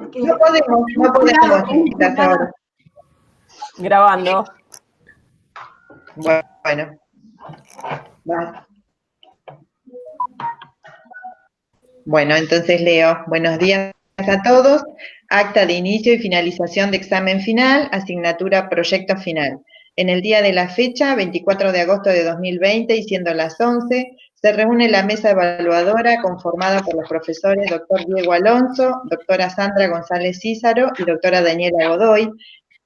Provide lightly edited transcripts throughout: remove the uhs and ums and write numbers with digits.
No podemos, chicas, ahora. Grabando. Bueno. Va. Bueno, entonces leo. Buenos días a todos. Acta de inicio y finalización de examen final, asignatura proyecto final. En el día de la fecha, 24 de agosto de 2020 y siendo las 11, se reúne la mesa evaluadora conformada por los profesores doctor Diego Alonso, doctora Sandra González Cízaro y doctora Daniela Godoy,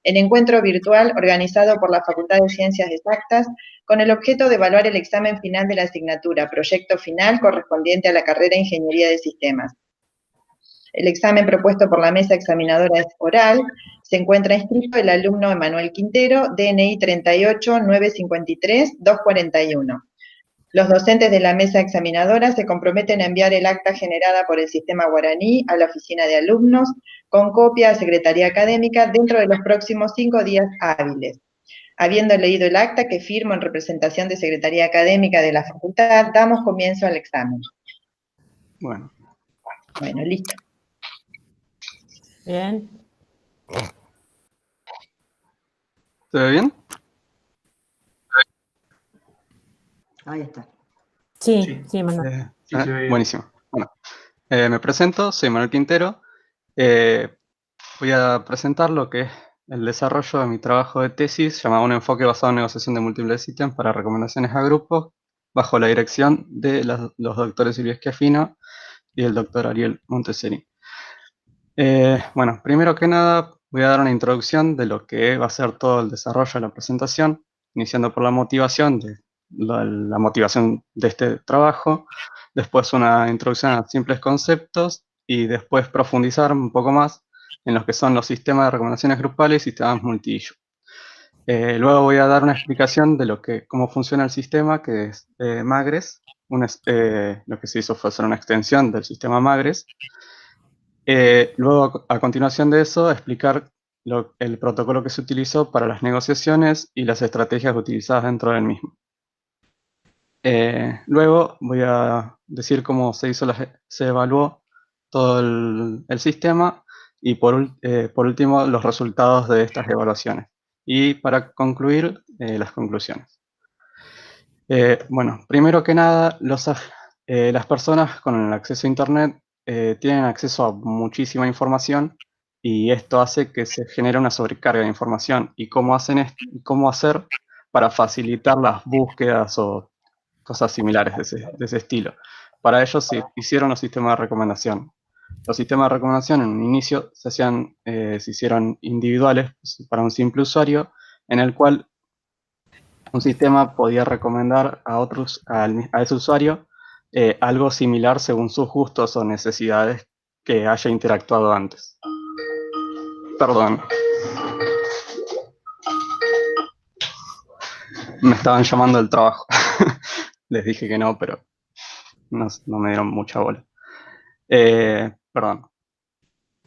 en encuentro virtual organizado por la Facultad de Ciencias Exactas con el objeto de evaluar el examen final de la asignatura proyecto final correspondiente a la carrera Ingeniería de Sistemas. El examen propuesto por la mesa examinadora es oral. Se encuentra inscrito el alumno Emanuel Quintero, DNI 38-953-241. Los docentes de la mesa examinadora se comprometen a enviar el acta generada por el sistema guaraní a la oficina de alumnos con copia a Secretaría Académica dentro de los próximos 5 días hábiles. Habiendo leído el acta que firmo en representación de Secretaría Académica de la Facultad, damos comienzo al examen. Bueno, listo. Bien. ¿se ve bien? Ahí está. Sí, manda. Sí, se ve. Buenísimo. Bueno, me presento, soy Manuel Quintero. Voy a presentar lo que es el desarrollo de mi trabajo de tesis llamado Un enfoque basado en negociación de múltiples ítems para recomendaciones a grupos, bajo la dirección de los doctores Silvia Schiaffino y el doctor Ariel Montessori. Bueno, primero que nada voy a dar una introducción de lo que va a ser todo el desarrollo de la presentación, iniciando por la motivación de este trabajo, después una introducción a simples conceptos y después profundizar un poco más en lo que son los sistemas de recomendaciones grupales y sistemas multi-issue. Luego voy a dar una explicación de cómo funciona el sistema, que es Magres. Lo que se hizo fue hacer una extensión del sistema Magres. Luego, a continuación de eso, explicar el protocolo que se utilizó para las negociaciones y las estrategias utilizadas dentro del mismo. Luego voy a decir cómo se evaluó todo el sistema y por último los resultados de estas evaluaciones. Y para concluir, las conclusiones. Bueno, primero que nada, las personas con el acceso a Internet tienen acceso a muchísima información y esto hace que se genere una sobrecarga de información. ¿Y cómo hacer para facilitar las búsquedas o cosas similares de ese estilo? Para ello se hicieron los sistemas de recomendación. Los sistemas de recomendación en un inicio se hicieron individuales para un simple usuario, en el cual un sistema podía recomendar a ese usuario algo similar según sus gustos o necesidades que haya interactuado antes. Perdón. Me estaban llamando del trabajo. Les dije que no, pero no me dieron mucha bola. Perdón.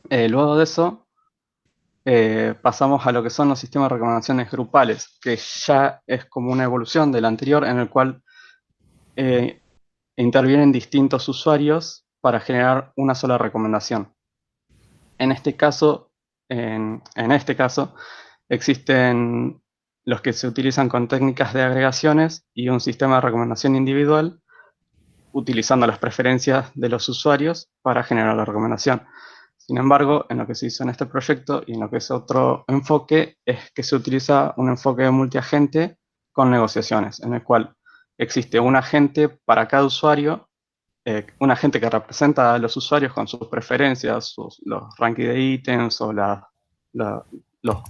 Luego de eso, pasamos a lo que son los sistemas de recomendaciones grupales, que ya es como una evolución del anterior, en el cual intervienen distintos usuarios para generar una sola recomendación. En este caso, existen los que se utilizan con técnicas de agregaciones y un sistema de recomendación individual, utilizando las preferencias de los usuarios para generar la recomendación. Sin embargo, en lo que se hizo en este proyecto y en lo que es otro enfoque, es que se utiliza un enfoque de multiagente con negociaciones, en el cual existe un agente para cada usuario, un agente que representa a los usuarios con sus preferencias, los rankings de ítems o los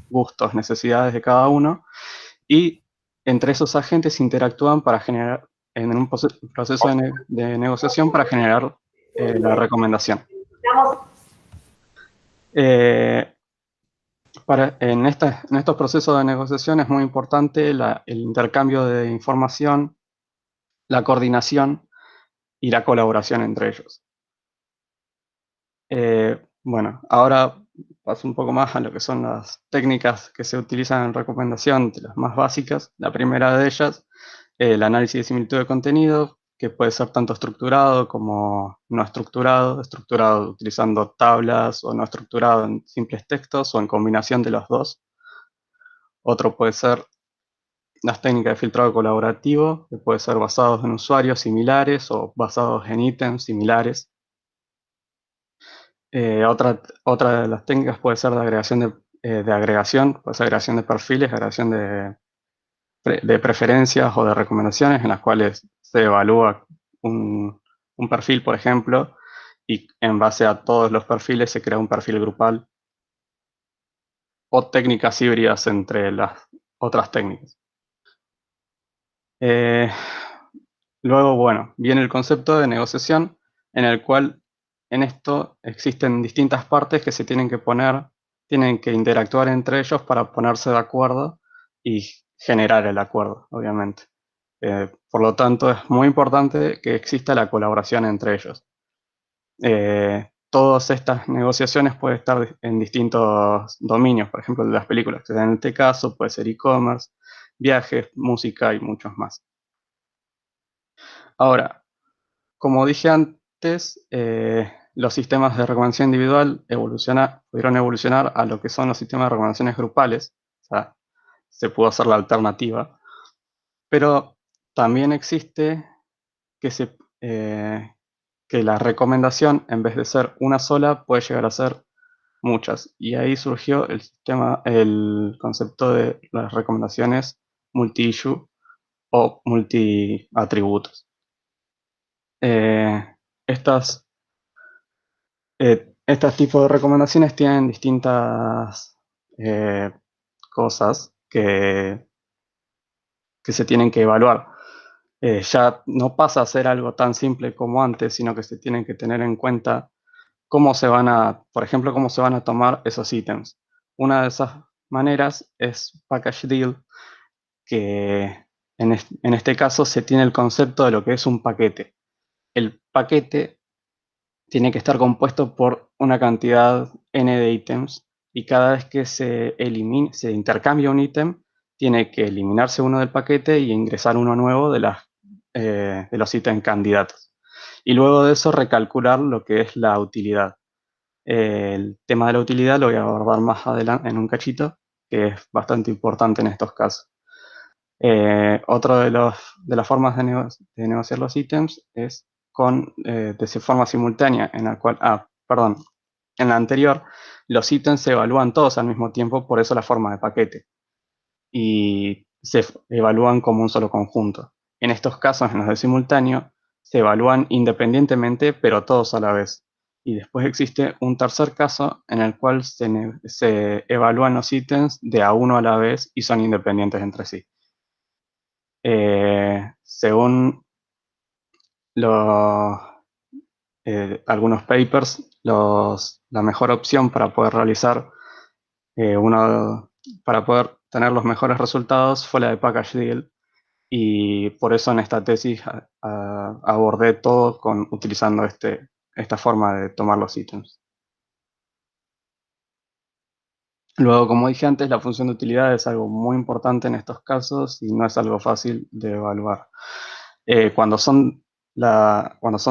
gustos, necesidades de cada uno, y entre esos agentes interactúan para generar, en un proceso de negociación para generar la recomendación. En estos procesos de negociación es muy importante el intercambio de información, la coordinación y la colaboración entre ellos. Bueno, ahora paso un poco más a lo que son las técnicas que se utilizan en recomendación, de las más básicas. La primera de ellas, el análisis de similitud de contenido, que puede ser tanto estructurado como no estructurado, estructurado utilizando tablas o no estructurado en simples textos o en combinación de los dos. Otro puede ser las técnicas de filtrado colaborativo, que puede ser basados en usuarios similares o basados en ítems similares. Otra de las técnicas puede ser de agregación de agregación, puede ser agregación de perfiles, agregación de preferencias o de recomendaciones en las cuales se evalúa un perfil, por ejemplo, y en base a todos los perfiles se crea un perfil grupal, o técnicas híbridas entre las otras técnicas. Luego, bueno, viene el concepto de negociación, en el cual en esto existen distintas partes que se tienen tienen que interactuar entre ellos para ponerse de acuerdo y generar el acuerdo, obviamente. Por lo tanto, es muy importante que exista la colaboración entre ellos. Todas estas negociaciones pueden estar en distintos dominios, por ejemplo, de las películas, que en este caso puede ser e-commerce, viajes, música y muchos más. Ahora, como dije antes, los sistemas de recomendación individual pudieron evolucionar a lo que son los sistemas de recomendaciones grupales, o sea, se pudo hacer la alternativa, pero también existe que la recomendación, en vez de ser una sola, puede llegar a ser muchas. Y ahí surgió el concepto de las recomendaciones multi-issue o multi-atributos. Estas Estos tipos de recomendaciones tienen distintas cosas que se tienen que evaluar. Ya no pasa a ser algo tan simple como antes, sino que se tienen que tener en cuenta por ejemplo, cómo se van a tomar esos ítems. Una de esas maneras es package deal, que en este caso se tiene el concepto de lo que es un paquete. El paquete tiene que estar compuesto por una cantidad n de ítems y cada vez que se intercambia un ítem, tiene que eliminarse uno del paquete y ingresar uno nuevo de los ítems candidatos. Y luego de eso recalcular lo que es la utilidad. El tema de la utilidad lo voy a abordar más adelante en un cachito, que es bastante importante en estos casos. Otra de las formas de negociar los ítems es de forma simultánea, en la cual, perdón, en la anterior, los ítems se evalúan todos al mismo tiempo, por eso la forma de paquete, y se evalúan como un solo conjunto. En estos casos, en los de simultáneo, se evalúan independientemente, pero todos a la vez. Y después existe un tercer caso en el cual se evalúan los ítems de a uno a la vez y son independientes entre sí. Según algunos papers, la mejor opción para poder realizar para poder tener los mejores resultados fue la de Package Deal, y por eso en esta tesis abordé todo utilizando esta forma de tomar los ítems. Luego, como dije antes, la función de utilidad es algo muy importante en estos casos y no es algo fácil de evaluar. Cuando son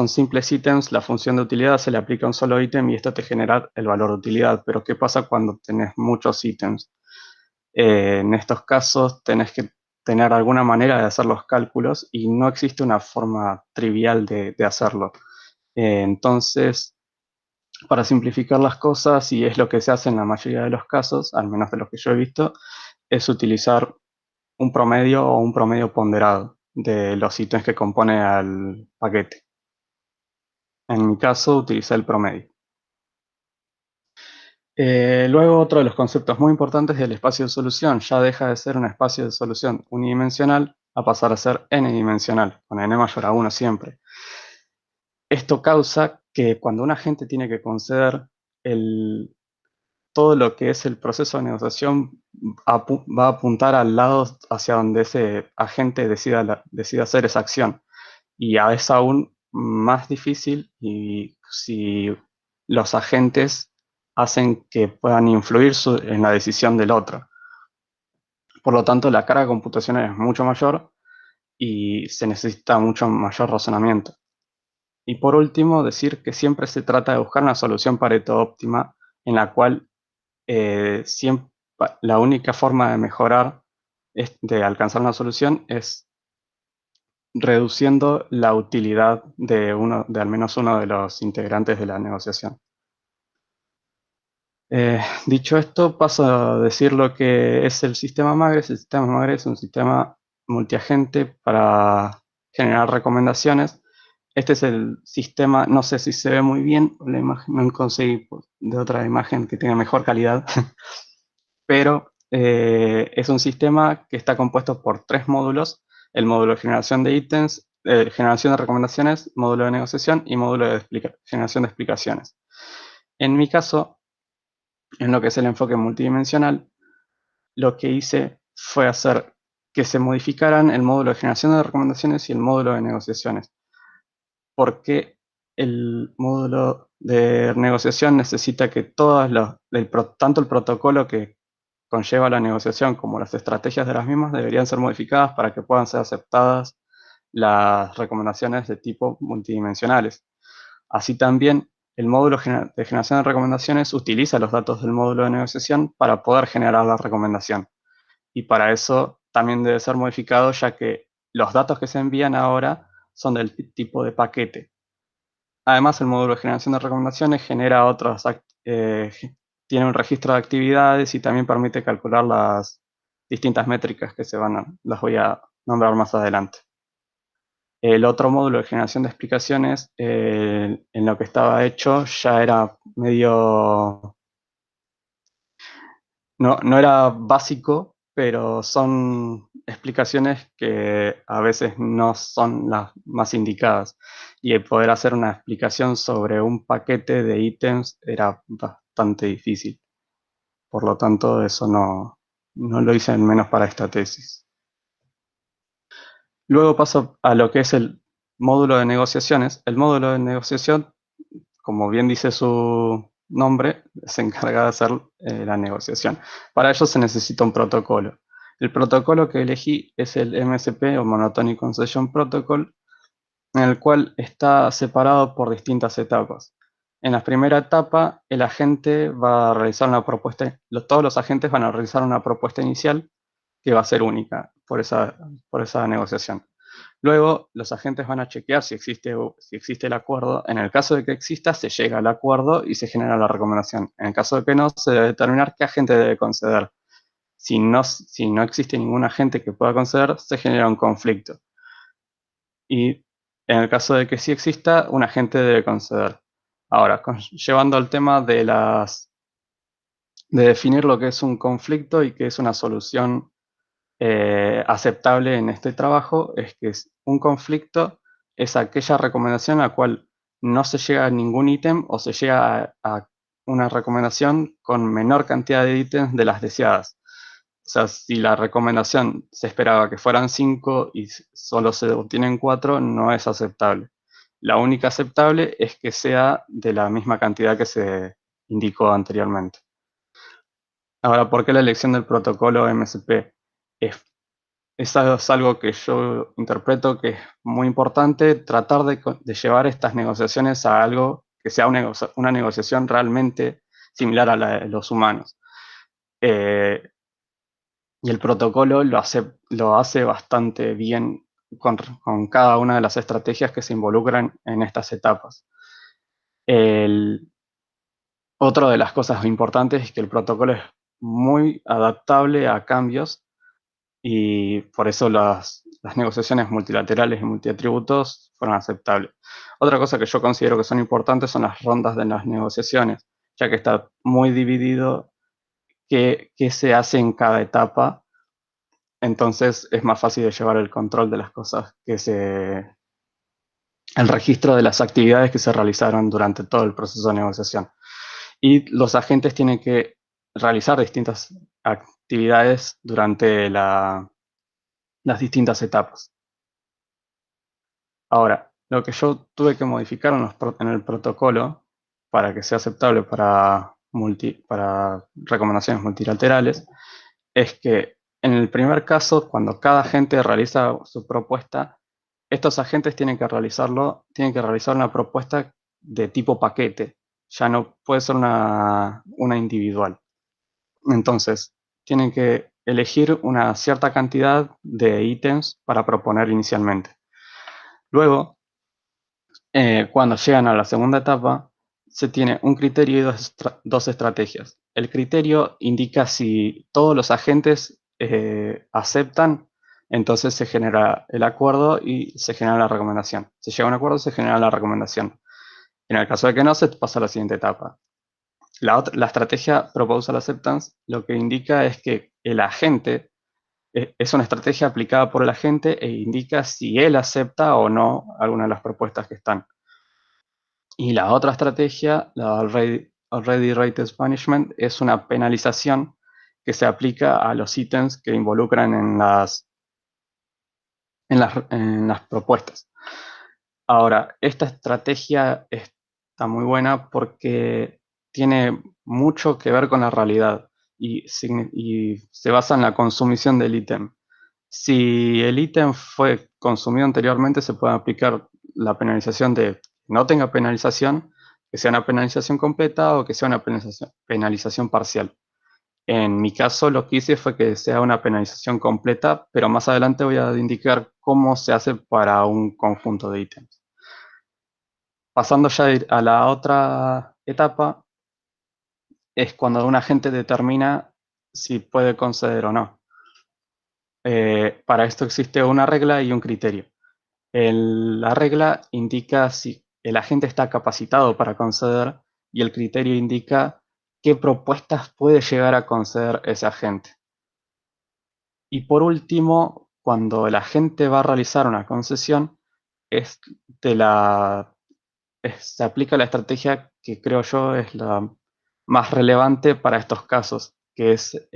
simples ítems, la función de utilidad se le aplica a un solo ítem y esto te genera el valor de utilidad. Pero ¿qué pasa cuando tenés muchos ítems? En estos casos tenés que tener alguna manera de hacer los cálculos y no existe una forma trivial de hacerlo. Entonces, para simplificar las cosas, y es lo que se hace en la mayoría de los casos, al menos de los que yo he visto, es utilizar un promedio o un promedio ponderado de los ítems que compone al paquete. En mi caso, utilicé el promedio. Luego, otro de los conceptos muy importantes es el espacio de solución. Ya deja de ser un espacio de solución unidimensional a pasar a ser n-dimensional, con n mayor a 1 siempre. Esto causa que cuando un agente tiene que conceder todo lo que es el proceso de negociación va a apuntar al lado hacia donde ese agente decida hacer esa acción. Y es aún más difícil y si los agentes hacen que puedan influir en la decisión del otro. Por lo tanto, la carga computacional es mucho mayor y se necesita mucho mayor razonamiento. Y por último, decir que siempre se trata de buscar una solución Pareto óptima en la cual la única forma de mejorar, de alcanzar una solución, es reduciendo la utilidad de al menos uno de los integrantes de la negociación. Dicho esto, paso a decir lo que es el sistema MAGRES. El sistema MAGRES es un sistema multiagente para generar recomendaciones. Este es el sistema, no sé si se ve muy bien, la imagen no conseguí de otra imagen que tenga mejor calidad, pero es un sistema que está compuesto por 3 módulos: el módulo de generación de ítems, generación de recomendaciones, módulo de negociación y módulo de generación de explicaciones. En mi caso, en lo que es el enfoque multidimensional, lo que hice fue hacer que se modificaran el módulo de generación de recomendaciones y el módulo de negociaciones, porque el módulo de negociación necesita que tanto el protocolo que conlleva la negociación como las estrategias de las mismas deberían ser modificadas para que puedan ser aceptadas las recomendaciones de tipo multidimensionales. Así también, el módulo de generación de recomendaciones utiliza los datos del módulo de negociación para poder generar la recomendación. Y para eso también debe ser modificado, ya que los datos que se envían ahora son del tipo de paquete. Además, el módulo de generación de recomendaciones tiene un registro de actividades y también permite calcular las distintas métricas que las voy a nombrar más adelante. El otro módulo de generación de explicaciones, en lo que estaba hecho, ya era medio... No era básico, pero son explicaciones que a veces no son las más indicadas. Y el poder hacer una explicación sobre un paquete de ítems era bastante difícil. Por lo tanto, eso no lo hice al menos para esta tesis. Luego paso a lo que es el módulo de negociaciones. El módulo de negociación, como bien dice su nombre, se encarga de hacer la negociación. Para ello se necesita un protocolo. El protocolo que elegí es el MSP o Monotonic Concession Protocol, en el cual está separado por distintas etapas. En la primera etapa, el agente va a realizar una propuesta, todos los agentes van a realizar una propuesta inicial que va a ser única por esa negociación. Luego, los agentes van a chequear si existe el acuerdo. En el caso de que exista, se llega al acuerdo y se genera la recomendación. En el caso de que no, se debe determinar qué agente debe conceder. Si no existe ningún agente que pueda conceder, se genera un conflicto. Y en el caso de que sí exista, un agente debe conceder. Ahora, llevando al tema de definir lo que es un conflicto y qué es una solución aceptable en este trabajo, es que un conflicto es aquella recomendación a la cual no se llega a ningún ítem o se llega a una recomendación con menor cantidad de ítems de las deseadas. O sea, si la recomendación se esperaba que fueran 5 y solo se obtienen 4, no es aceptable. La única aceptable es que sea de la misma cantidad que se indicó anteriormente. Ahora, ¿por qué la elección del protocolo MSP? Es algo que yo interpreto que es muy importante, tratar de llevar estas negociaciones a algo que sea una negociación realmente similar a la de los humanos. Y el protocolo lo hace bastante bien con cada una de las estrategias que se involucran en estas etapas. Otra de las cosas importantes es que el protocolo es muy adaptable a cambios y por eso las negociaciones multilaterales y multiatributos fueron aceptables. Otra cosa que yo considero que son importantes son las rondas de las negociaciones, ya que está muy dividido qué se hace en cada etapa. Entonces es más fácil de llevar el control de las cosas, el registro de las actividades que se realizaron durante todo el proceso de negociación. Y los agentes tienen que realizar distintas actividades durante las distintas etapas. Ahora, lo que yo tuve que modificar en el protocolo para que sea aceptable para recomendaciones multilaterales es que En el primer caso, cuando cada agente realiza su propuesta, estos agentes tienen que realizar una propuesta de tipo paquete. Ya no puede ser una individual. Entonces, tienen que elegir una cierta cantidad de ítems para proponer inicialmente. Luego, cuando llegan a la segunda etapa, se tiene un criterio y dos estrategias. El criterio indica si todos los agentes aceptan, entonces se genera el acuerdo y se genera la recomendación. Si llega a un acuerdo, se genera la recomendación. En el caso de que no, se pasa a la siguiente etapa. La estrategia Proposal Acceptance lo que indica es que el agente es una estrategia aplicada por el agente e indica si él acepta o no alguna de las propuestas que están. Y la otra estrategia, la Already Rated Punishment, es una penalización que se aplica a los ítems que involucran en las propuestas. Ahora, esta estrategia está muy buena porque tiene mucho que ver con la realidad y se basa en la consumición del ítem. Si el ítem fue consumido anteriormente, se puede aplicar la penalización de no tenga penalización, que sea una penalización completa o que sea una penalización parcial. En mi caso, lo que hice fue que sea una penalización completa, pero más adelante voy a indicar cómo se hace para un conjunto de ítems. Pasando ya a la otra etapa, es cuando un agente determina si puede conceder o no. Para esto existe una regla y un criterio. La regla indica si el agente está capacitado para conceder y el criterio indica qué propuestas puede llegar a conceder ese agente. Y por último, cuando el agente va a realizar una concesión, se aplica la estrategia que creo yo es la más relevante para estos casos, que es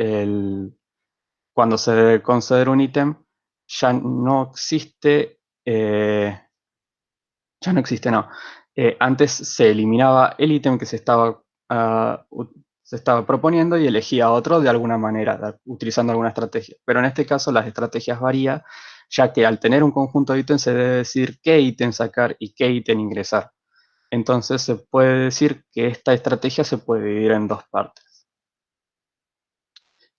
cuando se debe conceder un ítem, ya no existe, no. Antes se eliminaba el ítem que se estaba proponiendo y elegía otro de alguna manera, utilizando alguna estrategia. Pero en este caso las estrategias varían, ya que al tener un conjunto de ítems se debe decir qué ítem sacar y qué ítem ingresar. Entonces se puede decir que esta estrategia se puede dividir en dos partes.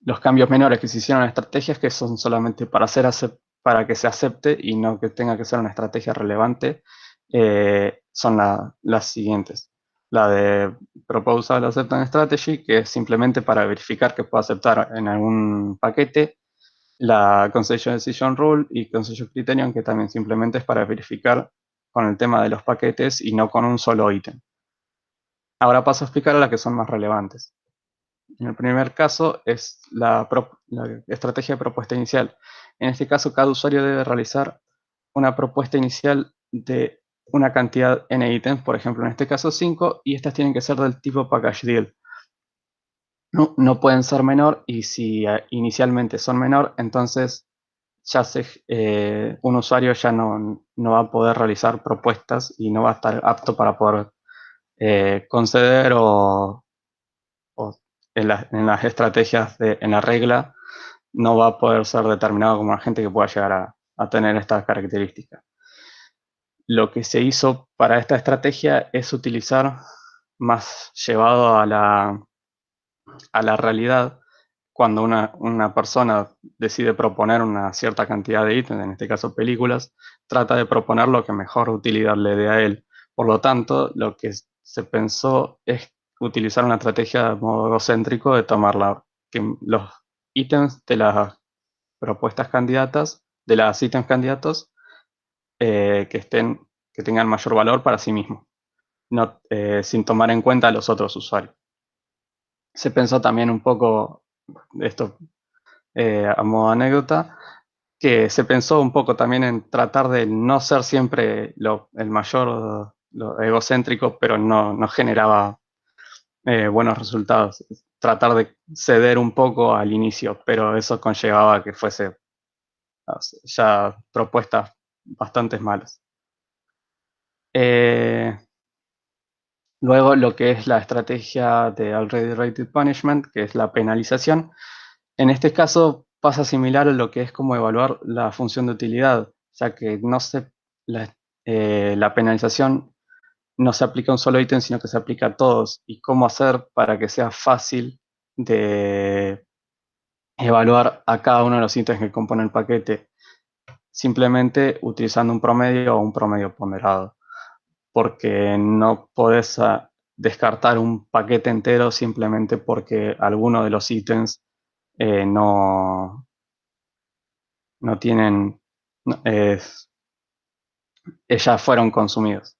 Los cambios menores que se hicieron en estrategias, que son solamente para que se acepte y no que tenga que ser una estrategia relevante, son las siguientes. La de Proposal Acceptance Strategy, que es simplemente para verificar que pueda aceptar en algún paquete. La Concession Decision Rule y Concession Criterion, que también simplemente es para verificar con el tema de los paquetes y no con un solo ítem. Ahora paso a explicar a las que son más relevantes. En el primer caso es la estrategia de propuesta inicial. En este caso, cada usuario debe realizar una propuesta inicial de una cantidad n ítems, por ejemplo, en este caso 5, y estas tienen que ser del tipo package deal. No pueden ser menor, y si inicialmente son menor, entonces ya un usuario ya no va a poder realizar propuestas y no va a estar apto para poder conceder o en las estrategias en la regla no va a poder ser determinado como agente que pueda llegar a tener estas características. Lo que se hizo para esta estrategia es utilizar, más llevado a la realidad, cuando una persona decide proponer una cierta cantidad de ítems, en este caso películas, trata de proponer lo que mejor utilidad le dé a él. Por lo tanto, lo que se pensó es utilizar una estrategia de modo egocéntrico de tomar los ítems de las propuestas candidatas, de las ítems candidatos, que tengan mayor valor para sí mismos, sin tomar en cuenta a los otros usuarios. Se pensó también un poco, esto a modo anécdota, que se pensó un poco también en tratar de no ser siempre el mayor, lo egocéntrico, pero no generaba buenos resultados. Tratar de ceder un poco al inicio, pero eso conllevaba que fuese ya propuestas bastante malas. Luego lo que es la estrategia de Already Rated Punishment, que es la penalización. En este caso pasa similar a lo que es como evaluar la función de utilidad, ya que la penalización no se aplica a un solo ítem, sino que se aplica a todos. Y cómo hacer para que sea fácil de evaluar a cada uno de los ítems que componen el paquete, simplemente utilizando un promedio o un promedio ponderado, porque no podés descartar un paquete entero simplemente porque alguno de los ítems no tienen, ya fueron consumidos.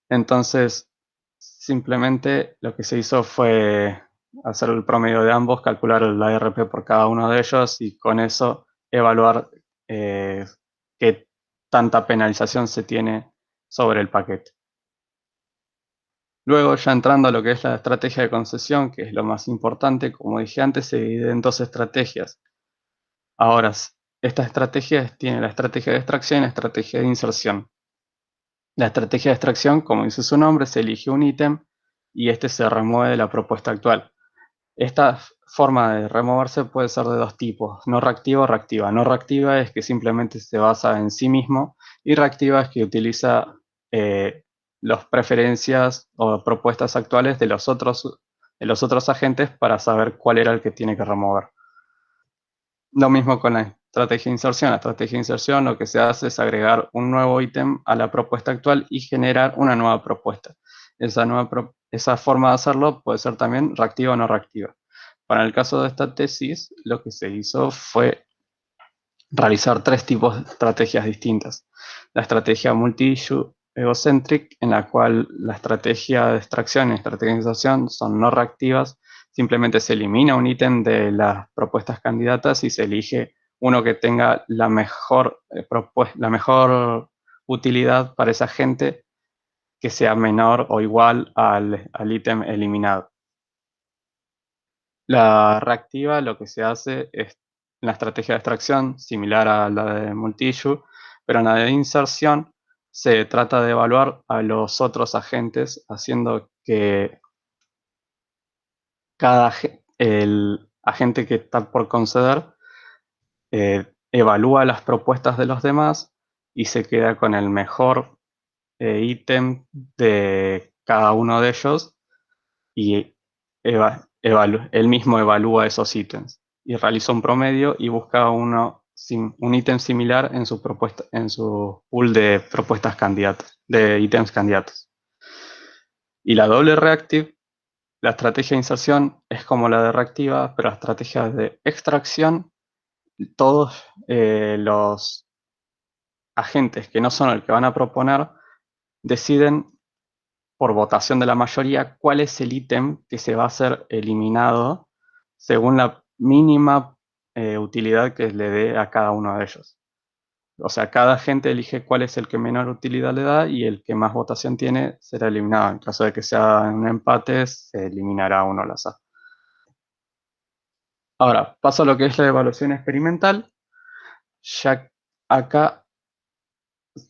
Entonces, simplemente lo que se hizo fue hacer el promedio de ambos, calcular la ARP por cada uno de ellos y con eso evaluar qué tanta penalización se tiene sobre el paquete. Luego, ya entrando a lo que es la estrategia de concesión, que es lo más importante, como dije antes, se divide en dos estrategias. Ahora, estas estrategias tienen la estrategia de extracción y la estrategia de inserción. La estrategia de extracción, como dice su nombre, se elige un ítem y este se remueve de la propuesta actual. Esta forma de removerse puede ser de dos tipos, no reactiva o reactiva. No reactiva es que simplemente se basa en sí mismo y reactiva es que utiliza las preferencias o propuestas actuales de los otros agentes para saber cuál era el que tiene que remover. Lo mismo con la estrategia de inserción. La estrategia de inserción lo que se hace es agregar un nuevo ítem a la propuesta actual y generar una nueva propuesta. Esa forma de hacerlo puede ser también reactiva o no reactiva. Para el caso de esta tesis, lo que se hizo fue realizar tres tipos de estrategias distintas. La estrategia multi-issue egocentric, en la cual la estrategia de extracción y la estrategia de inserción son no reactivas. Simplemente se elimina un ítem de las propuestas candidatas y se elige uno que tenga la mejor utilidad para esa gente, que sea menor o igual al ítem eliminado. La reactiva lo que se hace es la estrategia de extracción, similar a la de multi-issue, pero en la de inserción se trata de evaluar a los otros agentes, haciendo que el agente que está por conceder evalúa las propuestas de los demás y se queda con el mejor ítem de cada uno de ellos y él mismo evalúa esos ítems y realiza un promedio y busca un ítem similar en su pool de propuestas candidatas, de ítems candidatos. Y la doble reactive, la estrategia de inserción es como la de reactiva, pero la estrategia de extracción, todos los agentes que no son el que van a proponer deciden por votación de la mayoría cuál es el ítem que se va a ser eliminado según la mínima utilidad que le dé a cada uno de ellos. O sea, cada agente elige cuál es el que menor utilidad le da y el que más votación tiene será eliminado. En caso de que sea un empate, se eliminará uno al azar. Ahora, paso a lo que es la evaluación experimental. Ya acá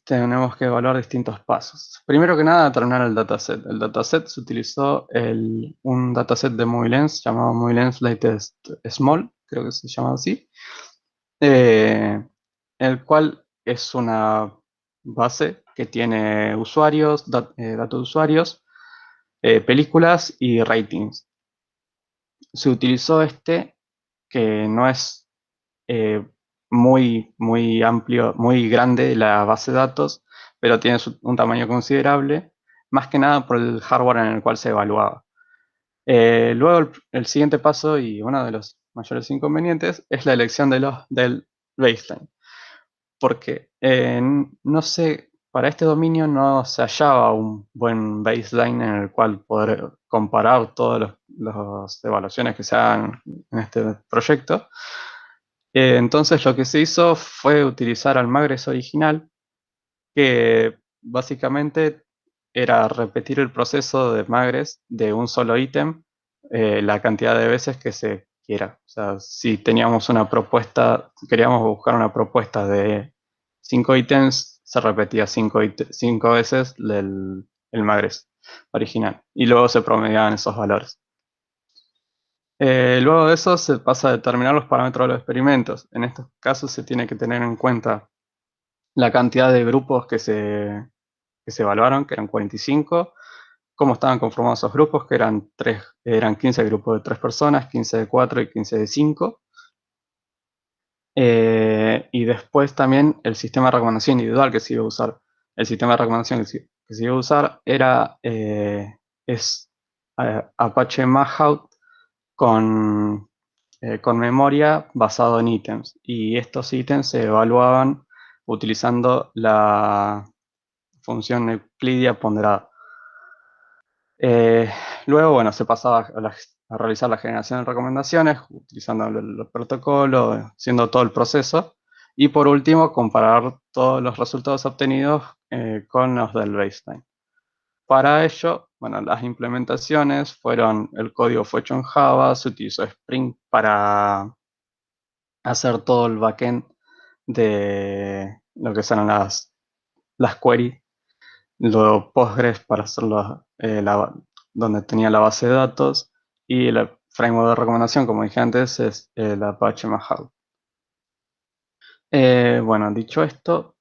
tenemos que evaluar distintos pasos. Primero que nada, determinar el dataset. El dataset se utilizó un dataset de MovieLens llamado MovieLens Latest Small, creo que se llama así, el cual es una base que tiene usuarios, datos de usuarios, películas y ratings. Se utilizó que no es muy amplio, muy grande la base de datos, pero tiene un tamaño considerable, más que nada por el hardware en el cual se evaluaba. Luego el siguiente paso y uno de los mayores inconvenientes es la elección del baseline, porque no sé, para este dominio no se hallaba un buen baseline en el cual poder comparar todas las evaluaciones que se hagan en este proyecto. Entonces lo que se hizo fue utilizar al Magres original, que básicamente era repetir el proceso de Magres de un solo ítem la cantidad de veces que se quiera. O sea, si teníamos una propuesta, queríamos buscar una propuesta de 5 ítems, se repetía 5 veces el Magres original y luego se promediaban esos valores. Luego de eso se pasa a determinar los parámetros de los experimentos. En estos casos se tiene que tener en cuenta la cantidad de grupos que se evaluaron, que eran 45, cómo estaban conformados esos grupos, que eran 15 grupos de 3 personas, 15 de 4 y 15 de 5. Y después también el sistema de recomendación individual que se iba a usar. El sistema de recomendación que se iba a usar es Apache Mahout con memoria basado en ítems. Y estos ítems se evaluaban utilizando la función euclidia ponderada. Luego, bueno, se pasaba a realizar la generación de recomendaciones, utilizando los protocolos, haciendo todo el proceso. Y por último, comparar todos los resultados obtenidos con los del baseline. Para ello, bueno, las implementaciones el código fue hecho en Java, se utilizó Spring para hacer todo el backend de lo que son las queries. Luego Postgres para hacerlo donde tenía la base de datos, y el framework de recomendación, como dije antes, es el Apache Mahout. Bueno, dicho esto,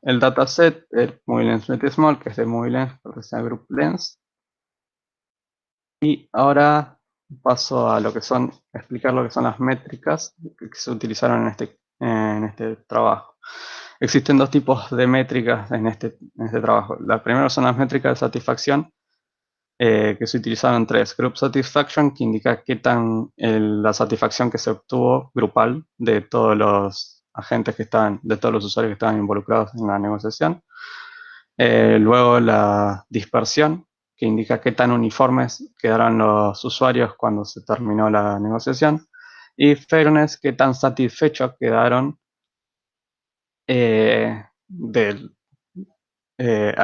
el dataset es MovieLens Small, que es de MovieLens, porque sea Group Lens. Y ahora paso a explicar lo que son las métricas que se utilizaron en este trabajo. Existen dos tipos de métricas en este trabajo. La primera son las métricas de satisfacción, que se utilizaron 3. Group Satisfaction, que indica qué tan la satisfacción que se obtuvo grupal de todos los agentes de todos los usuarios que estaban involucrados en la negociación. Luego la dispersión, que indica qué tan uniformes quedaron los usuarios cuando se terminó la negociación. Y fairness, qué tan satisfechos quedaron al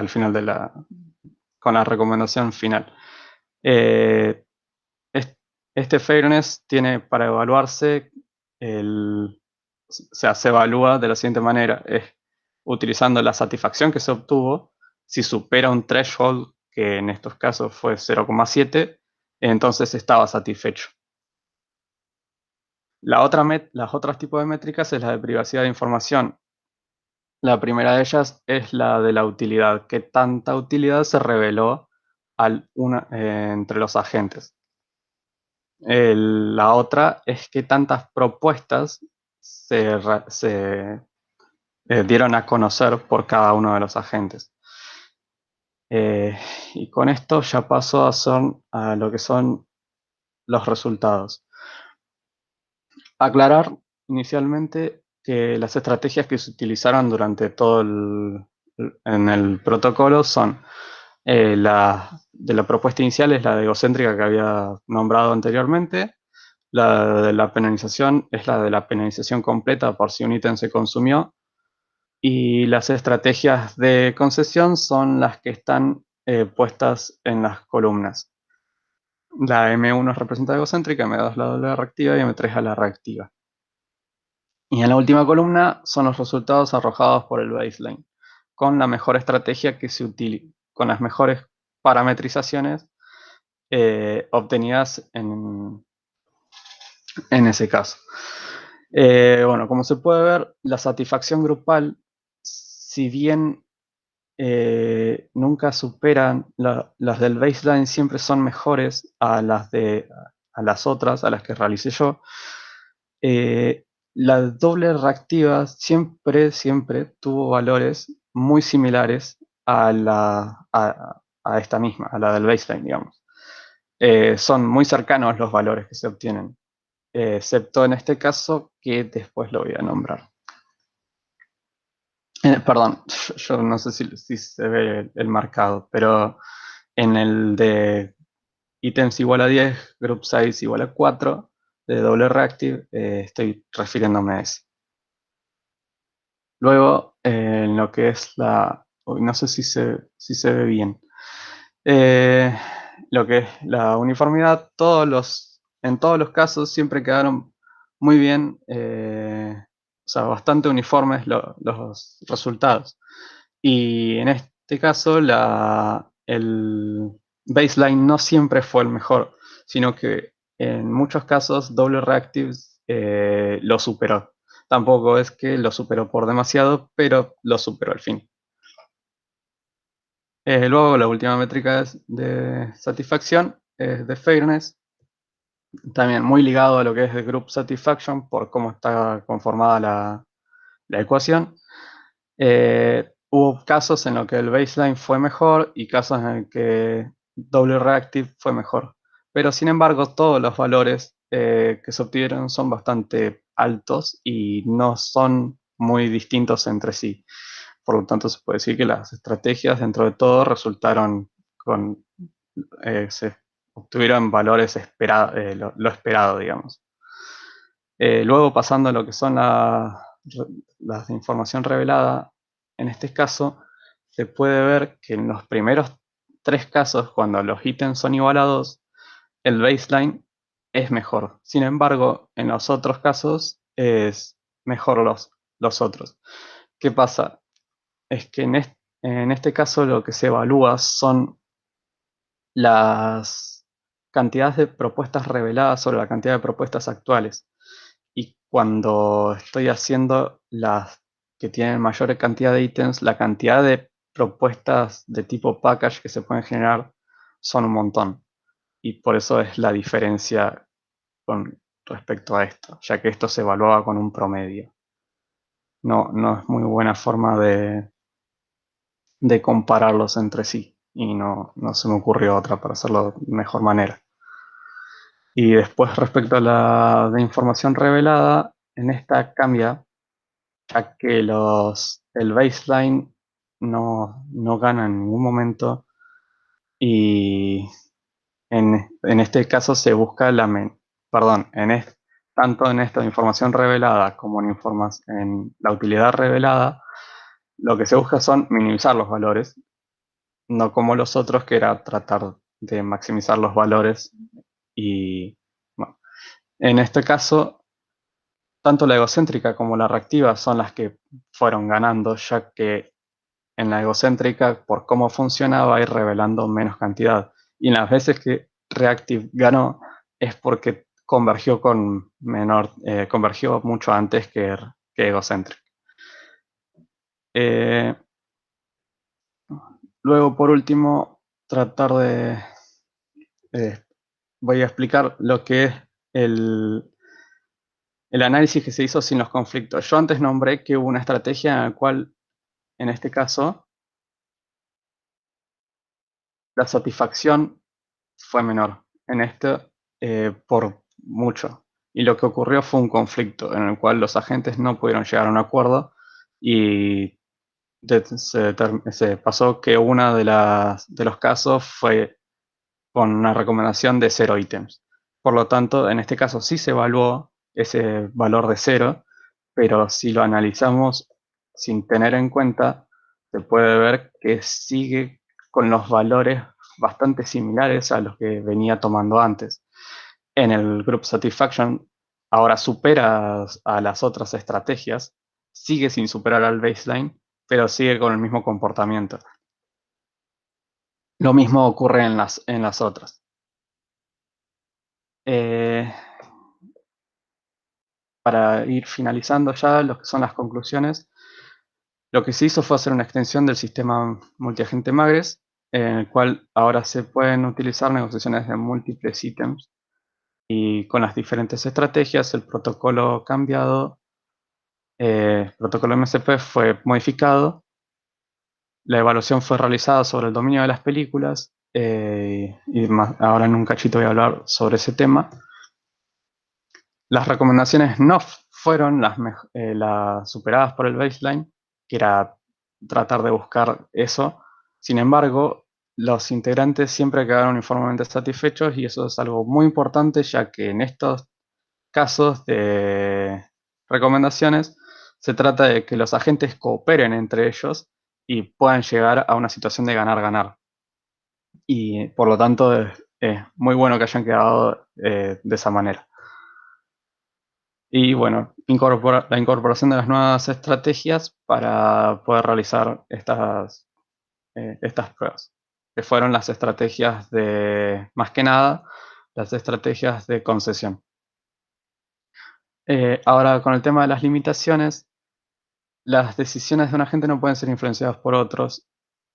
final con la recomendación final. Este fairness tiene para evaluarse, se evalúa de la siguiente manera: utilizando la satisfacción que se obtuvo. Si supera un threshold, que en estos casos fue 0,7, entonces estaba satisfecho. Las otras tipos de métricas es la de privacidad de información. La primera de ellas es la de la utilidad, qué tanta utilidad se reveló entre los agentes. La otra es qué tantas propuestas se dieron a conocer por cada uno de los agentes. Y con esto ya paso a lo que son los resultados. Aclarar inicialmente que las estrategias que se utilizaron durante en el protocolo son de la propuesta inicial, es la de egocéntrica que había nombrado anteriormente. La de la penalización es la de la penalización completa por si un ítem se consumió. Y las estrategias de concesión son las que están puestas en las columnas. La M1 es representada egocéntrica, M2 la doble reactiva y M3 a la reactiva. Y en la última columna son los resultados arrojados por el baseline, con la mejor estrategia que se utiliza, con las mejores parametrizaciones obtenidas en ese caso. Bueno, como se puede ver, la satisfacción grupal, si bien nunca superan, las del baseline siempre son mejores a las otras, a las que realicé yo. La doble reactiva siempre tuvo valores muy similares a esta misma, a la del baseline, digamos. Son muy cercanos los valores que se obtienen, excepto en este caso, que después lo voy a nombrar. Perdón, yo no sé si se ve el marcado, pero en el de ítems igual a 10, group size igual a 4, de doble reactive, estoy refiriéndome a ese. Luego, en lo que es no sé si se ve bien. Lo que es la uniformidad, en todos los casos siempre quedaron muy bien, o sea, bastante uniformes los resultados. Y en este caso, el baseline no siempre fue el mejor, sino que en muchos casos Double Reactive lo superó. Tampoco es que lo superó por demasiado, pero lo superó al fin. Luego la última métrica de satisfacción es de fairness, también muy ligado a lo que es el group satisfaction por cómo está conformada la ecuación. Hubo casos en los que el baseline fue mejor y casos en los que doble reactive fue mejor. Pero sin embargo, todos los valores que se obtuvieron son bastante altos y no son muy distintos entre sí. Por lo tanto, se puede decir que las estrategias dentro de todo resultaron con, se obtuvieron valores lo esperado, digamos. Luego pasando a lo que son las de información revelada, en este caso se puede ver que en los primeros 3 casos, cuando los ítems son igualados, el baseline es mejor. Sin embargo, en los otros casos es mejor los otros. ¿Qué pasa? Es que en este caso lo que se evalúa son las cantidades de propuestas reveladas sobre la cantidad de propuestas actuales. Y cuando estoy haciendo las que tienen mayor cantidad de ítems, la cantidad de propuestas de tipo package que se pueden generar son un montón. Y por eso es la diferencia con respecto a esto, ya que esto se evaluaba con un promedio. No es muy buena forma de compararlos entre sí. Y no se me ocurrió otra para hacerlo de mejor manera. Y después respecto a la de información revelada, en esta cambia, ya que el baseline no gana en ningún momento y en este caso se busca tanto en esta información revelada como en la utilidad revelada, lo que se busca son minimizar los valores, no como los otros que era tratar de maximizar los valores y bueno, en este caso tanto la egocéntrica como la reactiva son las que fueron ganando, ya que en la egocéntrica, por cómo funcionaba, va a ir revelando menos cantidad. Y en las veces que reactive ganó, es porque convergió mucho antes que egocéntrica. Luego, por último, voy a explicar lo que es el análisis que se hizo sin los conflictos. Yo antes nombré que hubo una estrategia en la cual, en este caso, la satisfacción fue menor. En este, por mucho. Y lo que ocurrió fue un conflicto en el cual los agentes no pudieron llegar a un acuerdo y se pasó que uno de los casos fue con una recomendación de 0 ítems. Por lo tanto, en este caso sí se evaluó ese valor de 0, pero si lo analizamos sin tener en cuenta, se puede ver que sigue con los valores bastante similares a los que venía tomando antes. En el Group Satisfaction ahora supera a las otras estrategias, sigue sin superar al baseline, pero sigue con el mismo comportamiento. Lo mismo ocurre en las otras. Para ir finalizando ya lo que son las conclusiones, lo que se hizo fue hacer una extensión del sistema multiagente Magres, en el cual ahora se pueden utilizar negociaciones de múltiples ítems y con las diferentes estrategias el protocolo cambiado, el protocolo MSP fue modificado, la evaluación fue realizada sobre el dominio de las películas y ahora en un cachito voy a hablar sobre ese tema. Las recomendaciones no fueron las superadas por el baseline, que era tratar de buscar eso. Sin embargo, los integrantes siempre quedaron uniformemente satisfechos y eso es algo muy importante, ya que en estos casos de recomendaciones se trata de que los agentes cooperen entre ellos y puedan llegar a una situación de ganar-ganar. Y por lo tanto es muy bueno que hayan quedado de esa manera. Y bueno, la incorporación de las nuevas estrategias para poder realizar estas pruebas, que fueron las estrategias de, más que nada, las estrategias de concesión. Ahora, con el tema de las limitaciones, las decisiones de un agente no pueden ser influenciadas por otros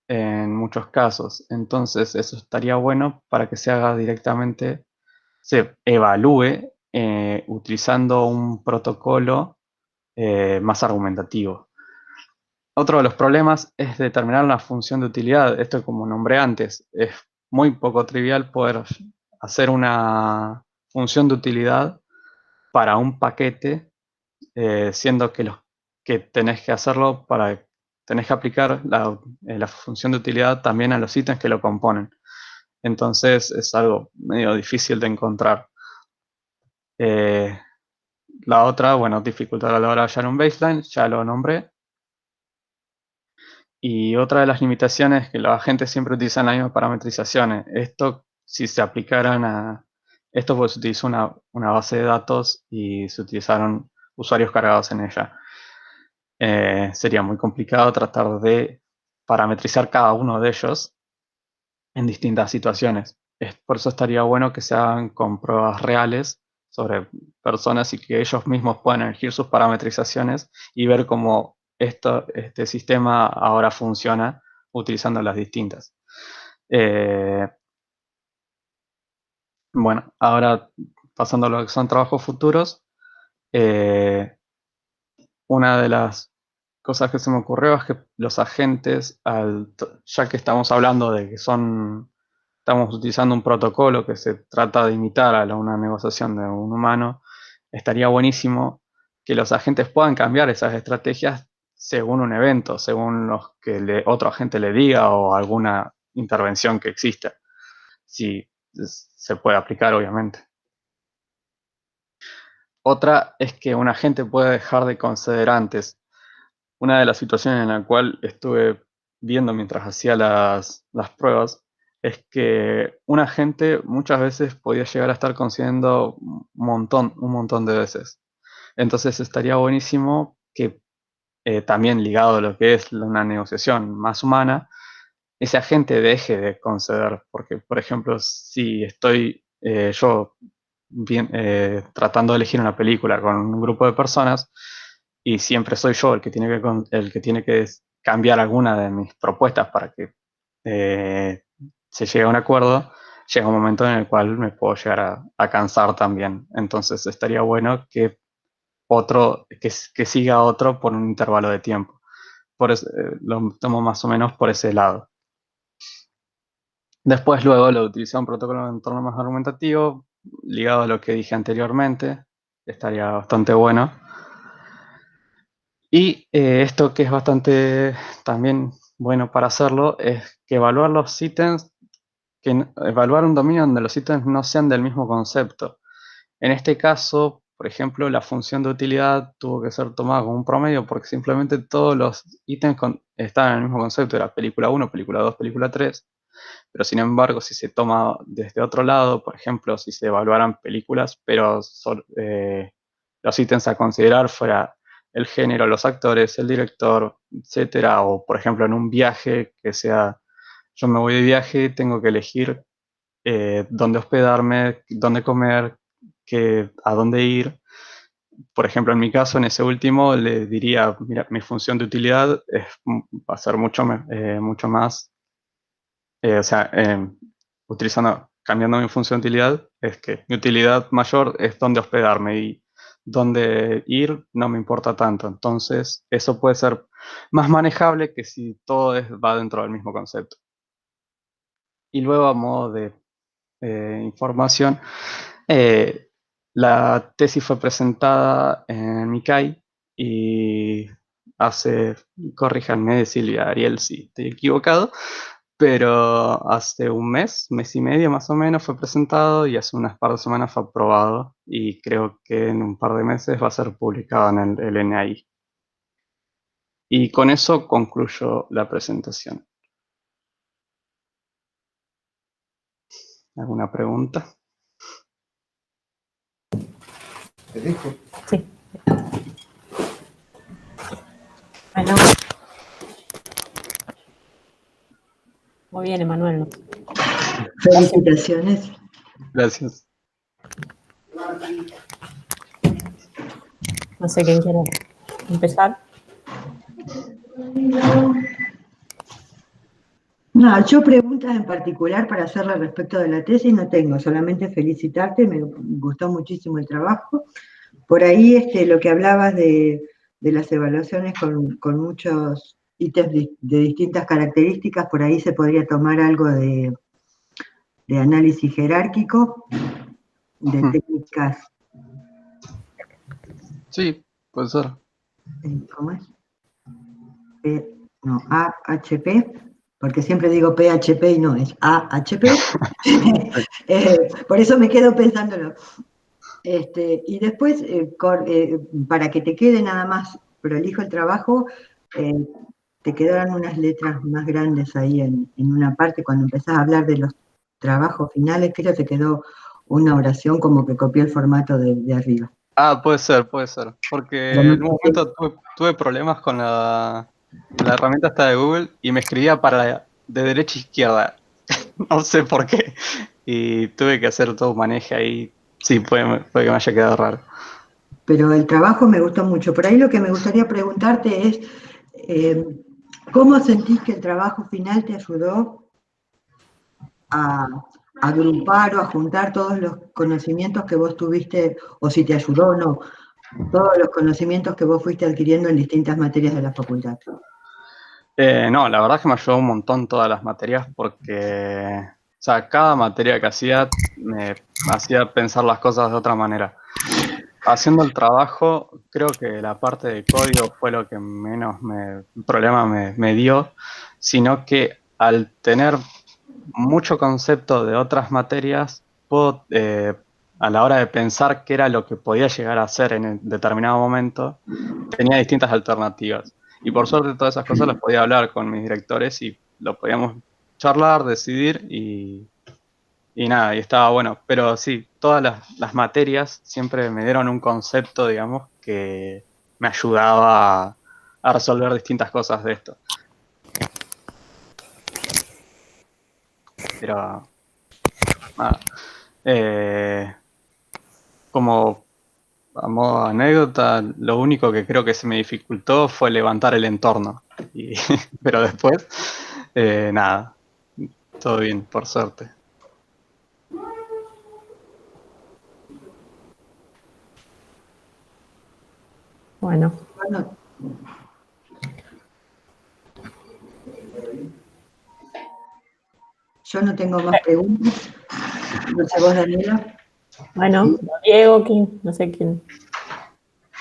en muchos casos. Entonces, eso estaría bueno para que se haga directamente, se evalúe utilizando un protocolo más argumentativo. Otro de los problemas es determinar la función de utilidad. Esto, como nombré antes, es muy poco trivial poder hacer una función de utilidad para un paquete, siendo que los que tenés que hacerlo tenés que aplicar la función de utilidad también a los ítems que lo componen. Entonces es algo medio difícil de encontrar. La otra, bueno, dificultad a la hora de hallar un baseline, ya lo nombré. Y otra de las limitaciones es que los agentes siempre utilizan las mismas parametrizaciones. Esto, si se aplicaran a... Esto pues se utilizó una base de datos y se utilizaron usuarios cargados en ella. Sería muy complicado tratar de parametrizar cada uno de ellos en distintas situaciones. Por eso estaría bueno que se hagan con pruebas reales sobre personas y que ellos mismos puedan elegir sus parametrizaciones y ver cómo este sistema ahora funciona utilizando las distintas. Bueno, ahora pasando a lo que son trabajos futuros, una de las cosas que se me ocurrió es que los agentes, ya que estamos hablando de que estamos utilizando un protocolo que se trata de imitar a una negociación de un humano, estaría buenísimo que los agentes puedan cambiar esas estrategias según un evento, según los que otro agente le diga o alguna intervención que exista. Si se puede aplicar, obviamente. Otra es que un agente puede dejar de conceder antes. Una de las situaciones en la cual estuve viendo mientras hacía las pruebas es que un agente muchas veces podía llegar a estar concediendo un montón de veces. Entonces estaría buenísimo que también ligado a lo que es una negociación más humana, ese agente deje de conceder. Porque, por ejemplo, si estoy yo tratando de elegir una película con un grupo de personas y siempre soy yo el que tiene que cambiar alguna de mis propuestas para que se llegue a un acuerdo, llega un momento en el cual me puedo llegar a cansar también. Entonces estaría bueno que que siga otro por un intervalo de tiempo. Lo tomo más o menos por ese lado. Después luego lo utilicé un protocolo de entorno más argumentativo, ligado a lo que dije anteriormente, estaría bastante bueno. Y esto que es bastante también bueno para hacerlo es que evaluar los ítems, evaluar un dominio donde los ítems no sean del mismo concepto. En este caso, por ejemplo, la función de utilidad tuvo que ser tomada como un promedio porque simplemente todos los ítems estaban en el mismo concepto, era película 1, película 2, película 3. Pero sin embargo, si se toma desde otro lado, por ejemplo, si se evaluaran películas, pero los ítems a considerar fuera el género, los actores, el director, etcétera, o por ejemplo en un viaje que sea, yo me voy de viaje, tengo que elegir dónde hospedarme, dónde comer, a dónde ir. Por ejemplo, en mi caso, en ese último, le diría, mira, mi función de utilidad va a ser mucho más o sea, cambiando mi función de utilidad, es que mi utilidad mayor es dónde hospedarme y dónde ir no me importa tanto. Entonces, eso puede ser más manejable que si todo va dentro del mismo concepto. Y luego, a modo de información, la tesis fue presentada en MICAI y corríjanme Silvia, Ariel, si estoy equivocado, pero hace un mes y medio más o menos fue presentado y hace unas par de semanas fue aprobado y creo que en un par de meses va a ser publicado en el NAI. Y con eso concluyo la presentación. ¿Alguna pregunta? Te dejo. Sí. Bueno. Muy bien, Emanuel. Felicitaciones. Gracias. No sé quién quiere empezar. No, yo preguntas en particular para hacerle respecto de la tesis no tengo, solamente felicitarte, me gustó muchísimo el trabajo. Por ahí lo que hablabas de las evaluaciones con muchos ítems de distintas características, por ahí se podría tomar algo de análisis jerárquico, de técnicas. Sí, puede ser. ¿Cómo es? No, AHP, porque siempre digo PHP y no, es AHP. Por eso me quedo pensándolo. Y después, para que te quede nada más prolijo el trabajo, te quedaron unas letras más grandes ahí en una parte, cuando empezás a hablar de los trabajos finales, creo que te quedó una oración como que copió el formato de arriba. Ah, puede ser, porque en un momento tuve problemas con la herramienta esta de Google y me escribía de derecha a izquierda, no sé por qué, y tuve que hacer todo un manejo ahí, sí, puede que me haya quedado raro. Pero el trabajo me gustó mucho. Por ahí lo que me gustaría preguntarte es, ¿cómo sentís que el trabajo final te ayudó a agrupar o a juntar todos los conocimientos que vos tuviste, o si te ayudó o no, todos los conocimientos que vos fuiste adquiriendo en distintas materias de la facultad? No, la verdad es que me ayudó un montón todas las materias porque, o sea, cada materia que hacía me hacía pensar las cosas de otra manera. Haciendo el trabajo, creo que la parte de código fue lo que menos problema me dio, sino que al tener mucho concepto de otras materias, puedo, a la hora de pensar qué era lo que podía llegar a hacer en determinado momento, tenía distintas alternativas. Y por suerte todas esas cosas las podía hablar con mis directores y lo podíamos charlar, decidir y nada, y estaba bueno. Pero sí, todas las materias siempre me dieron un concepto, digamos, que me ayudaba a resolver distintas cosas de esto. Pero nada. Como a modo de anécdota, lo único que creo que se me dificultó fue levantar el entorno. Pero después, nada, todo bien, por suerte. Bueno, Yo no tengo más preguntas. No sé vos, Daniela. bueno, Diego, ¿quién? No sé quién.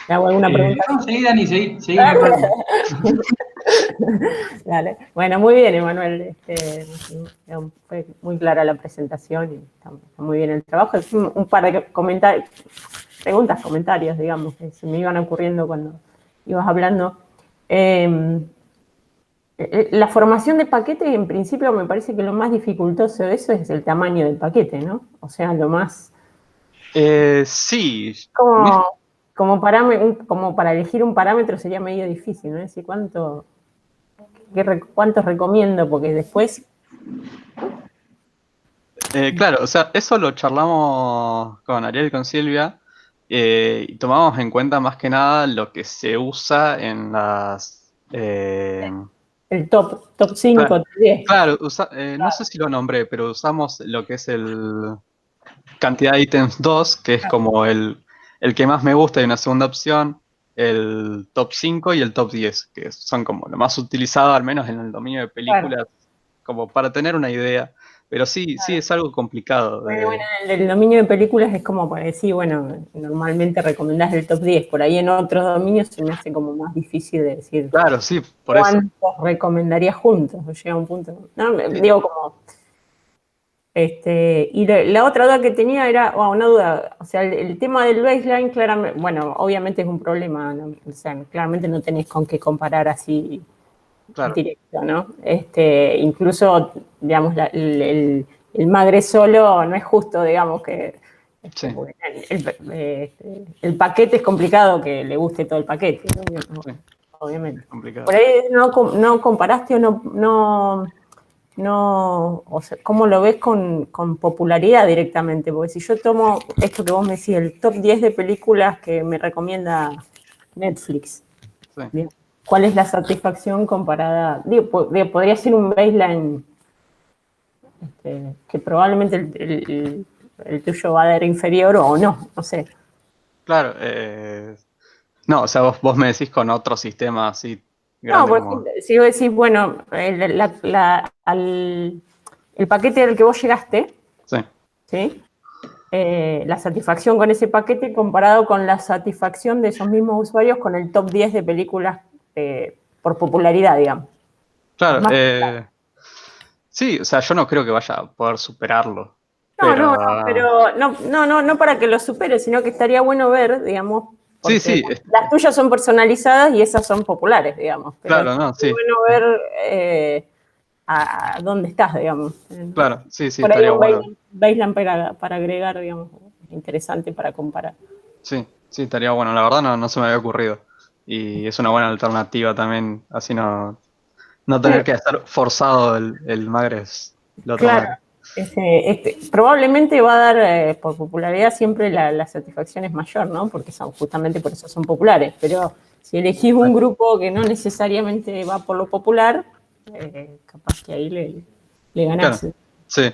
¿Le hago alguna pregunta? No, seguí, Dani, seguí, no hay problema. Dale. Bueno, muy bien, Emanuel. Fue muy clara la presentación y está muy bien el trabajo. Un par de preguntas, comentarios, digamos, que se me iban ocurriendo cuando ibas hablando. La formación de paquetes, en principio, me parece que lo más dificultoso de eso es el tamaño del paquete, ¿no? O sea, lo más... Sí. Como para elegir un parámetro sería medio difícil, ¿no? Es decir, ¿cuántos recomiendo? Porque después... Claro, o sea, eso lo charlamos con Ariel y con Silvia y tomamos en cuenta más que nada lo que se usa en las... el top 5, claro, 10. Claro, no sé si lo nombré, pero usamos lo que es el cantidad de ítems 2, que es como el que más me gusta y una segunda opción, el top 5 y el top 10, que son como lo más utilizado, al menos en el dominio de películas, como para tener una idea. Pero sí, sí es algo complicado. Bueno, el dominio de películas es como para decir, bueno, normalmente recomendás el top 10. Por ahí en otros dominios se me hace como más difícil de decir. Claro, sí, por eso. ¿Cuántos recomendarías juntos? O llega un punto. No, sí. Digo como. Y la otra duda que tenía era, una duda, o sea, el tema del baseline, claramente, bueno, obviamente es un problema, ¿no? O sea, claramente no tenés con qué comparar así directo, ¿no? Incluso, digamos, el magre solo no es justo, digamos, que sí. el paquete es complicado que le guste todo el paquete, ¿no? Sí. Obviamente. Complicado. Por ahí no comparaste o no no, o sea, ¿cómo lo ves con popularidad directamente? Porque si yo tomo esto que vos me decís, el top 10 de películas que me recomienda Netflix, Sí. bien, ¿cuál es la satisfacción comparada? Digo, podría ser un baseline que probablemente el tuyo va a dar inferior o no, no sé. Claro, no, o sea, vos me decís con otro sistema así No, grande por como... ejemplo, si vos decís, bueno, el paquete al que vos llegaste, Sí, ¿sí? La satisfacción con ese paquete comparado con la satisfacción de esos mismos usuarios con el top 10 de películas por popularidad, digamos. Las claro, más- sí, o sea, yo no creo que vaya a poder superarlo, no, pero... pero no para que lo supere, sino que estaría bueno ver, digamos, Sí, porque sí, las tuyas son personalizadas y esas son populares, digamos, pero claro, estaría no, sí, bueno ver a dónde estás, digamos. claro, sí, sí, Por ahí estaría un bueno. baseline para agregar, digamos, interesante para comparar. Sí, sí, estaría bueno. La verdad no se me había ocurrido. Y es una buena alternativa también, así no tener que estar forzado el Magres, el otro Claro, Magres. probablemente va a dar por popularidad siempre la satisfacción es mayor, ¿no? Porque justamente por eso son populares. Pero si elegís un grupo que no necesariamente va por lo popular, capaz que ahí le Claro, ganás. sí,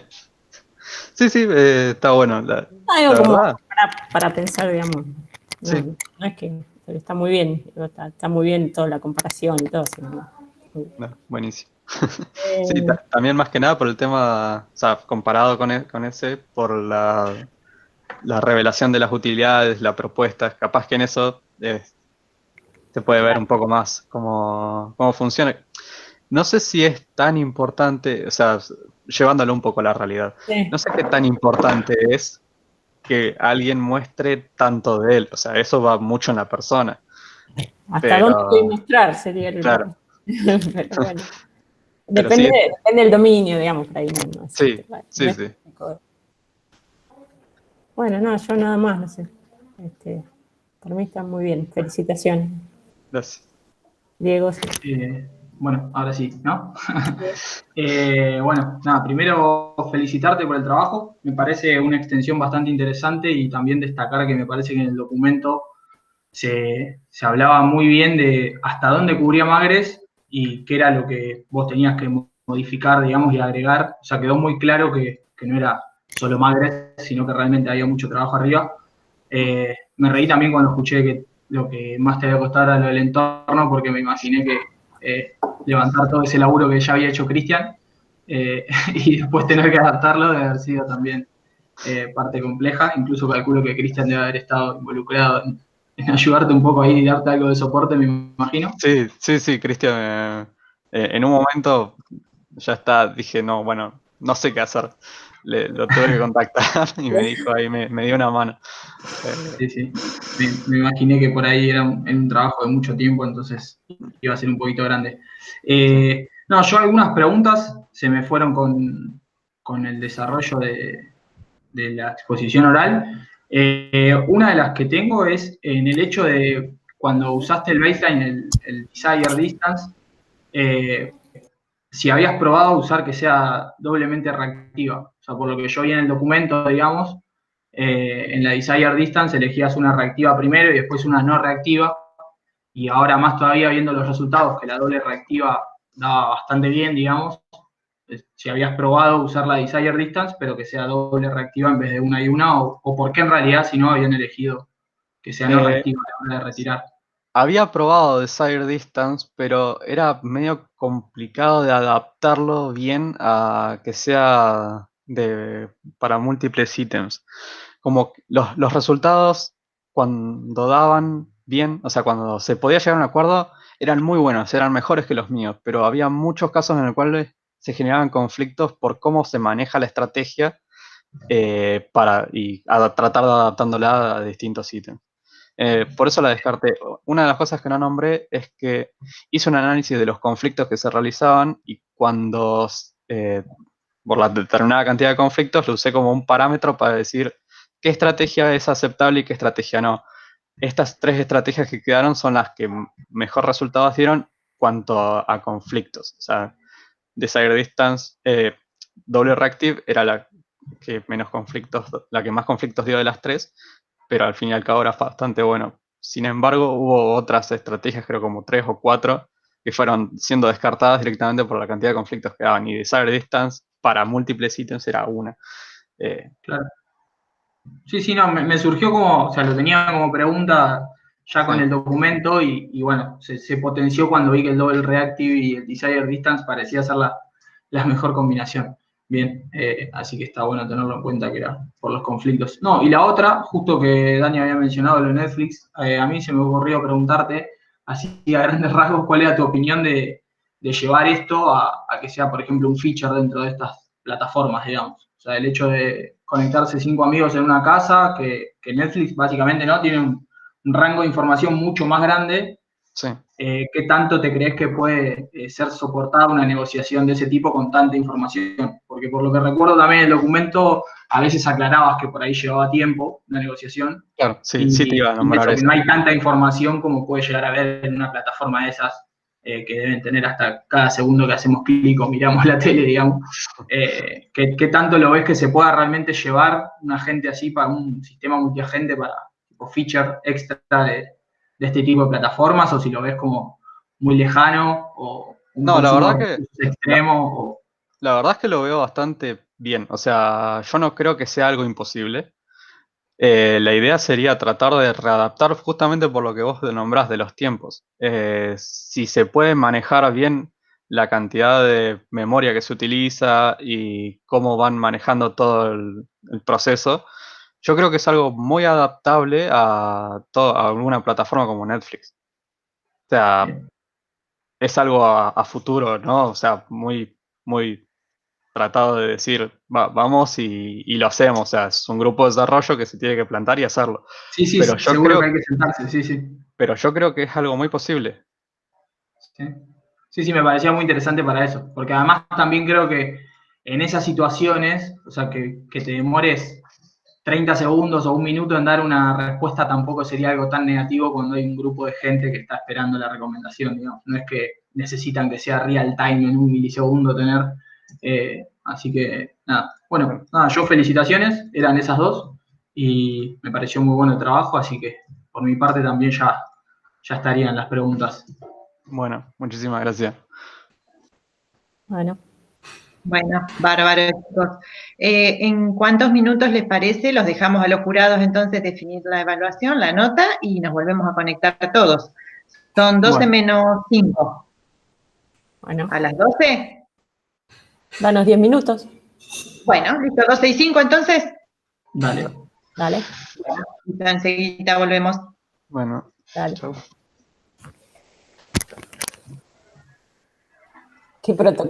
sí, sí, está bueno, Algo la como verdad, para pensar, digamos. No, sí, no es que pero está muy bien, está muy bien toda la comparación y todo. Sino, no, buenísimo. Sí, eh, también más que nada por el tema, o sea, comparado con ese, por la revelación de las utilidades, la propuesta, capaz que en eso se puede ver un poco más cómo funciona. No sé si es tan importante, o sea, llevándolo un poco a la realidad, sí. no sé qué tan importante es que alguien muestre tanto de él, o sea, eso va mucho en la persona, ¿Hasta dónde puede pero, mostrar? Sería claro, pero bueno. pero Depende, sí, depende del dominio, digamos, por ahí no es, sí, no sí, es sí, típico. Bueno, no, yo nada más, no sé. Por mí está muy bien. Felicitaciones, gracias. Diego. Sí. Bueno, ahora sí, ¿no? Bueno, nada, primero felicitarte por el trabajo. Me parece una extensión bastante interesante y también destacar que me parece que en el documento se hablaba muy bien de hasta dónde cubría Magres y qué era lo que vos tenías que modificar, digamos, y agregar. O sea, quedó muy claro que no era solo Magres, sino que realmente había mucho trabajo arriba. Me reí también cuando escuché que lo que más te había costado era lo del entorno, porque me imaginé que levantar todo ese laburo que ya había hecho Cristian y después tener que adaptarlo debe haber sido también parte compleja. Incluso calculo que Cristian debe haber estado involucrado en ayudarte un poco ahí y darte algo de soporte, me imagino. Sí, sí, sí, Cristian, en un momento ya está, dije, no, bueno, no sé qué hacer. Lo tuve que contactar y me dijo ahí, me dio una mano. Sí, sí. Me imaginé que por ahí era un trabajo de mucho tiempo, entonces iba a ser un poquito grande. Sí. No, yo algunas preguntas se me fueron con el desarrollo de la exposición oral. Una de las que tengo es en el hecho de cuando usaste el baseline, el desired distance, eh, si habías probado usar que sea doblemente reactiva. O sea, por lo que yo vi en el documento, digamos, en la desired distance elegías una reactiva primero y después una no reactiva. Y ahora más todavía viendo los resultados, que la doble reactiva daba bastante bien, digamos, si habías probado usar la desired distance, pero que sea doble reactiva en vez de una y una, o por qué en realidad si no habían elegido que sea no Eh, reactiva a la hora de retirar. Había probado Desire Distance, pero era medio complicado de adaptarlo bien a que sea para múltiples ítems. Como que los resultados cuando daban bien, o sea, cuando se podía llegar a un acuerdo, eran muy buenos, eran mejores que los míos, pero había muchos casos en los cuales se generaban conflictos por cómo se maneja la estrategia tratar de adaptándola a distintos ítems. Por eso la descarté. Una de las cosas que no nombré es que hice un análisis de los conflictos que se realizaban y cuando, por la determinada cantidad de conflictos, lo usé como un parámetro para decir qué estrategia es aceptable y qué estrategia no. Estas tres estrategias que quedaron son las que mejor resultados dieron cuanto a conflictos. O sea, Desired Distance, doble reactive era la que más conflictos dio de las tres, pero al fin y al cabo era bastante bueno. Sin embargo, hubo otras estrategias, creo como 3 o 4, que fueron siendo descartadas directamente por la cantidad de conflictos que daban. Y Desired Distance para múltiples ítems era una. Claro. Sí, no, me surgió como, o sea, lo tenía como pregunta ya con el documento y bueno, se potenció cuando vi que el Double Reactive y el Desired Distance parecía ser la mejor combinación. Bien, así que está bueno tenerlo en cuenta que era por los conflictos. No, y la otra, justo que Dani había mencionado lo de Netflix, a mí se me ocurrió preguntarte, así a grandes rasgos, ¿cuál era tu opinión de llevar esto a que sea, por ejemplo, un feature dentro de estas plataformas, digamos? O sea, el hecho de conectarse 5 amigos en una casa, que Netflix básicamente no tiene un rango de información mucho más grande. Sí. ¿Qué tanto te crees que puede ser soportada una negociación de ese tipo con tanta información? Porque por lo que recuerdo también el documento a veces aclarabas que por ahí llevaba tiempo una negociación. Claro, sí te iba a nombrar eso. eso. Que no hay tanta información como puede llegar a haber en una plataforma de esas, que deben tener hasta cada segundo que hacemos clic o miramos la tele, digamos. ¿Qué tanto lo ves que se pueda realmente llevar un agente así para un sistema multiagente para tipo feature extra de este tipo de plataformas, o si lo ves como muy lejano o un consumo extremo? La verdad es que lo veo bastante bien. O sea, yo no creo que sea algo imposible. La idea sería tratar de readaptar justamente por lo que vos nombrás de los tiempos. Si se puede manejar bien la cantidad de memoria que se utiliza y cómo van manejando todo el proceso, yo creo que es algo muy adaptable a alguna plataforma como Netflix. O sea, es algo a futuro, ¿no? O sea, muy, muy tratado de decir, vamos y lo hacemos. O sea, es un grupo de desarrollo que se tiene que plantar y hacerlo. Sí, pero yo seguro creo, que hay que sentarse, sí. Pero yo creo que es algo muy posible. Sí, me parecía muy interesante para eso. Porque además también creo que en esas situaciones, o sea, que te demores 30 segundos o un minuto en dar una respuesta tampoco sería algo tan negativo cuando hay un grupo de gente que está esperando la recomendación, digamos. No es que necesitan que sea real time en un milisegundo tener. Así que, nada. Bueno, yo felicitaciones, eran esas dos, y me pareció muy bueno el trabajo, así que por mi parte también ya estarían las preguntas. Bueno, muchísimas gracias. Bueno, bárbaro, chicos. ¿En cuántos minutos les parece? Los dejamos a los jurados entonces definir la evaluación, la nota, y nos volvemos a conectar todos. Son 12 menos 5. Bueno. ¿A las 12? Danos 10 minutos. Bueno, listo, 12 y 5 entonces. Dale. Bueno, enseguida volvemos. Bueno, dale. Chau. Qué protocolo.